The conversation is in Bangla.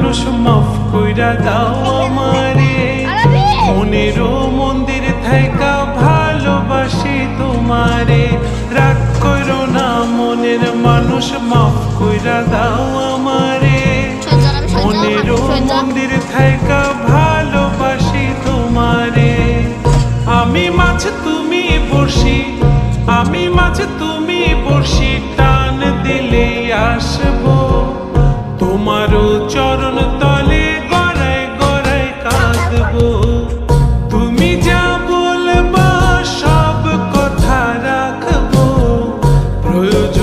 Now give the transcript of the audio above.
মানুষ মাফ কইরা দাও আমারে, মনেরও মন্দির থাইকা ভালোবাসি তোমারে। রাগ করো না মনের মানুষ, মাফ কইরা দাও আমারে, মনেরও মন্দির থাইকা ভালোবাসি তোমারে। আমি মাছ তুমি বড়শি, আমি মাছ তুমি বড়শি, টান দিলে আসবো তোমারও চরণ তলে, গড়ায় গড়ায় কাঁদবো। তুমি যা বলবা সব কথা রাখবো, প্রয়োজন